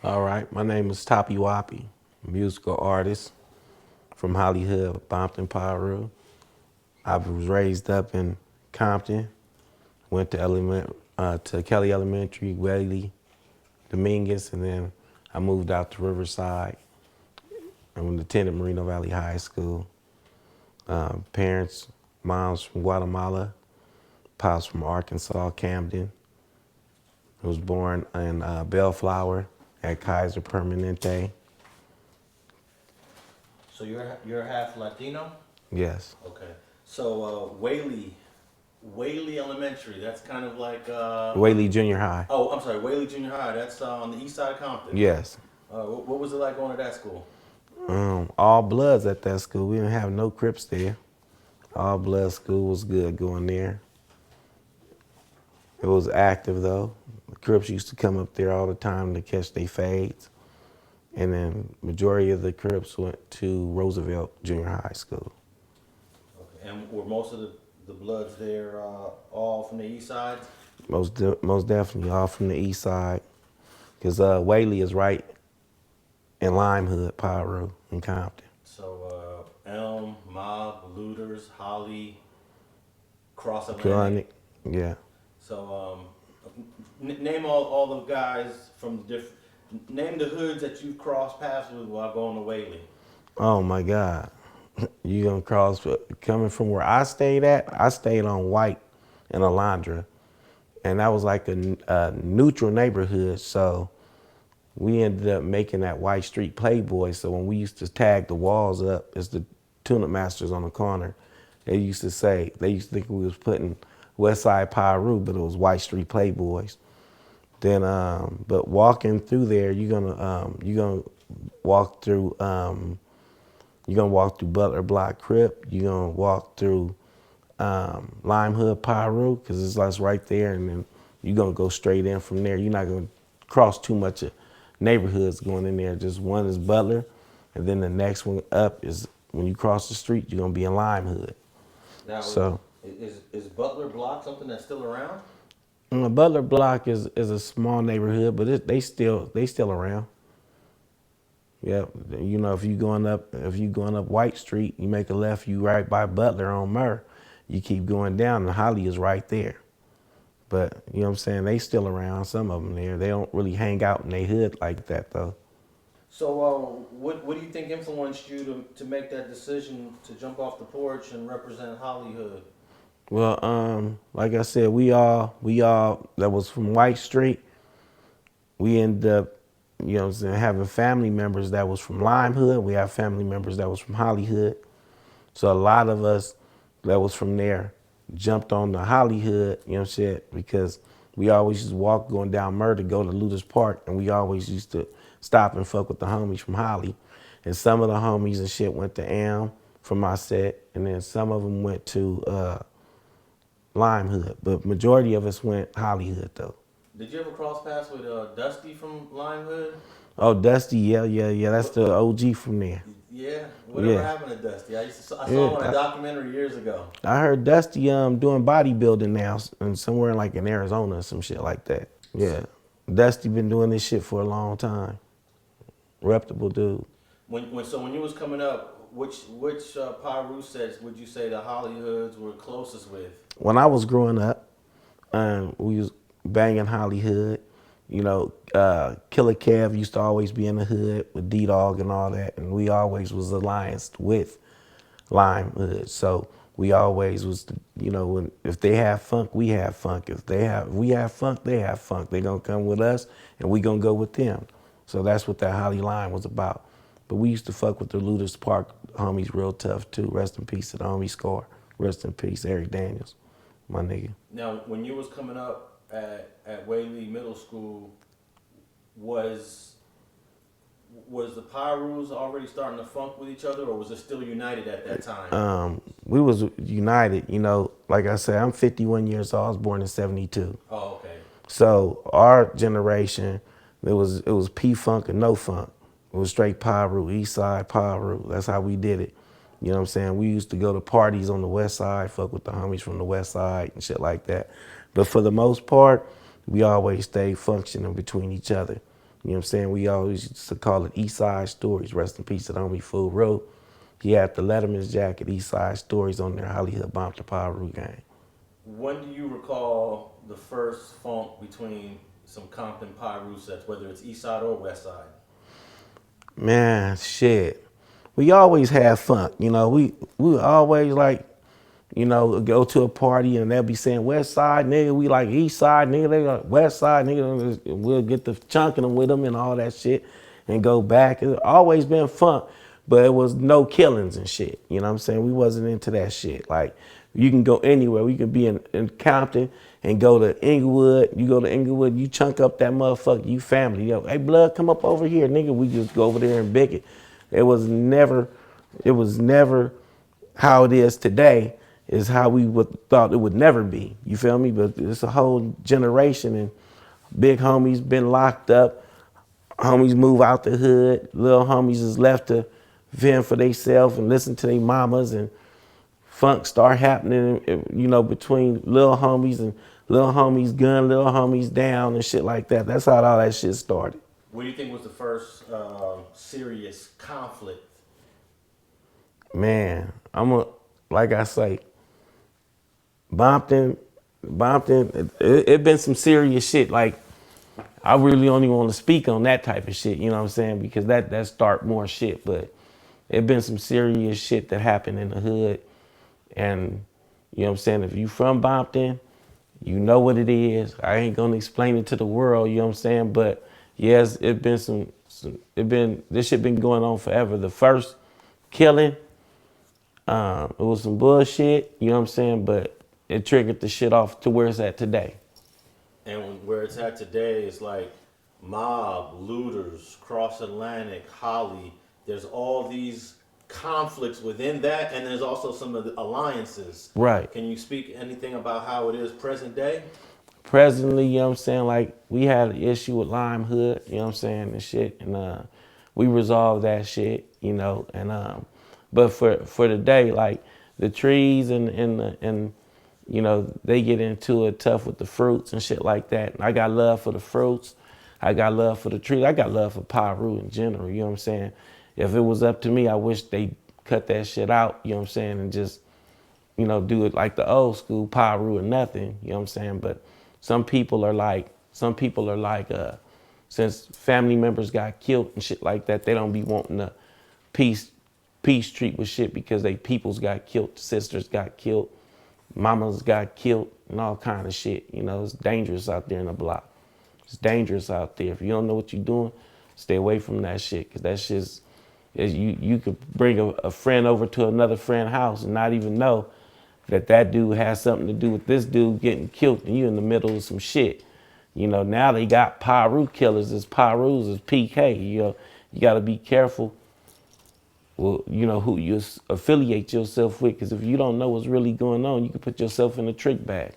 All right, my name is Toppy Woppy, musical artist from Hollyhood, Compton Pirus. I was raised up in Compton, went to Kelly Elementary, Waley, Dominguez, and then I moved out to Riverside. I attended Moreno Valley High School. Parents, mom's from Guatemala, pops from Arkansas, Camden. I was born in Bellflower at Kaiser Permanente. So you're half Latino? Yes. Okay. So Waley Elementary. That's kind of like Waley Junior High. oh, I'm sorry, Waley Junior High. That's on the east side of Compton. Yes. What was it like going to that school? All bloods at that school. We didn't have no Crips there. All blood school was good going there. It was active though. The Crips used to come up there all the time to catch their fades. And then majority of the Crips went to Roosevelt Junior High School. Okay. And were most of the Bloods there all from the east side? Most definitely all from the east side. Because Waley is right in Hollyhood Piru in Compton. So Elm, Mob, Looters, Holly, Cross Atlantic. Chronic, yeah. So name all the guys from the different. Name the hoods that you've crossed paths with while going to Waley. Oh my God. You gonna cross, coming from where I stayed at, I stayed on White in Alondra. And that was like a neutral neighborhood. So we ended up making that White Street Playboy. So when we used to tag the walls up as the tune-up masters on the corner, they used to think we was putting West Side Piru, but it was White Street Playboys. Then, but walking through there, you're gonna walk through Butler Block Crip. You're gonna walk through Hollyhood Piru, because it's like right there, and then you're gonna go straight in from there. You're not gonna cross too much of neighborhoods going in there. Just one is Butler, and then the next one up is when you cross the street, you're gonna be in Hollyhood. Now, So is Butler Block something that's still around? Butler Block is a small neighborhood, but they still around. Yeah, you know, if you going up White Street, you make a left, you right by Butler on Murr. You keep going down, and Holly is right there. But you know what I'm saying? They still around. Some of them there. They don't really hang out in their hood like that though. So what do you think influenced you to make that decision to jump off the porch and represent Hollyhood? Well, like I said, we all that was from White Street. We ended up, you know what I'm saying, having family members that was from Hollyhood. We have family members that was from Hollyhood. So a lot of us that was from there jumped on the Hollyhood, you know what I'm saying, because we always used to walk going down Murr to go to Luther's Park, and we always used to stop and fuck with the homies from Holly. And some of the homies and shit went to Am from my set, and then some of them went to Hollyhood, but majority of us went Hollyhood though. Did you ever cross paths with Dusty from Limehood? Oh, Dusty, yeah. That's the OG from there. Yeah, whatever happened to Dusty? I saw him on a documentary years ago. I heard Dusty doing bodybuilding now, and somewhere like in Arizona or some shit like that. Yeah, Dusty been doing this shit for a long time. Reputable dude. When you was coming up, which Piru sets would you say the Hollyhoods were closest with? When I was growing up, we was banging Hollyhood. You know, Killer Kev used to always be in the hood with D-Dog and all that, and we always was allianced with Limehood. So we always was, you know, if they have funk, we have funk. If we have funk, they have funk. They gonna come with us, and we gonna go with them. So that's what that Holly line was about. But we used to fuck with the Luther's Park homies real tough too. Rest in peace to the homie Score. Rest in peace, Eric Daniels, my nigga. Now, when you was coming up at Waley Middle School, was the Pirus already starting to funk with each other, or was it still united at that time? We was united, you know. Like I said, I'm 51 years old. I was born in '72. Oh, okay. So our generation, it was P-Funk and no funk. It was straight Piru, Eastside Piru. That's how we did it. You know what I'm saying? We used to go to parties on the west side, fuck with the homies from the west side and shit like that. But for the most part, we always stayed functioning between each other. You know what I'm saying? We always used to call it Eastside Stories. Rest in peace to the homie Food Road. He had the Letterman's jacket, Eastside Stories on there, Hollyhood Piru gang. When do you recall the first funk between some Compton Pirus sets, whether it's East Side or West Side? Man, shit. We always had fun. You know, we always like, you know, go to a party and they'll be saying West Side, nigga. We like East Side, nigga. They like West Side, nigga. We'll get the chunking them with them and all that shit and go back. It's always been fun, but it was no killings and shit. You know what I'm saying? We wasn't into that shit. Like, you can go anywhere. We could be in Compton and go to Inglewood. You go to Inglewood, you chunk up that motherfucker, you family. Yo, hey, blood, come up over here, nigga. We just go over there and bick it. It was never how it is today is how we thought it would never be. You feel me? But it's a whole generation and big homies been locked up. Homies move out the hood. Little homies is left to fend for themselves and listen to their mamas, and funk start happening, you know, between little homies and little homies gun, little homies down and shit like that. That's how all that shit started. What do you think was the first serious conflict? Man, like I say, Compton, it been some serious shit. Like, I really only want to speak on that type of shit, you know what I'm saying? Because that start more shit, but it been some serious shit that happened in the hood. And, you know what I'm saying, if you from Compton, you know what it is. I ain't gonna explain it to the world, you know what I'm saying? But yes, this shit been going on forever. The first killing, it was some bullshit, you know what I'm saying? But it triggered the shit off to where it's at today. And where it's at today is like mob, looters, cross Atlantic, Holly. There's all these conflicts within that, and there's also some of the alliances. Right. Can you speak anything about how it is present day? Presently, you know what I'm saying, like, we had an issue with Lime Hood, you know what I'm saying, and shit, and we resolved that shit, you know, and but for the day, like, the trees and you know, they get into it tough with the fruits and shit like that. And I got love for the fruits. I got love for the trees. I got love for Piru in general, you know what I'm saying? If it was up to me, I wish they cut that shit out, you know what I'm saying, and just, you know, do it like the old school, Piru or nothing, you know what I'm saying? But some people are like, since family members got killed and shit like that, they don't be wanting to peace treat with shit because they peoples got killed, sisters got killed, mamas got killed, and all kind of shit. You know, it's dangerous out there in the block. It's dangerous out there. If you don't know what you're doing, stay away from that shit, because that shit's, you could bring a friend over to another friend's house and not even know that dude has something to do with this dude getting killed and you in the middle of some shit. You know, now they got Piru killers as Pirus as PK. You know, you got to be careful, well, you know, who you affiliate yourself with, because if you don't know what's really going on, you can put yourself in a trick bag.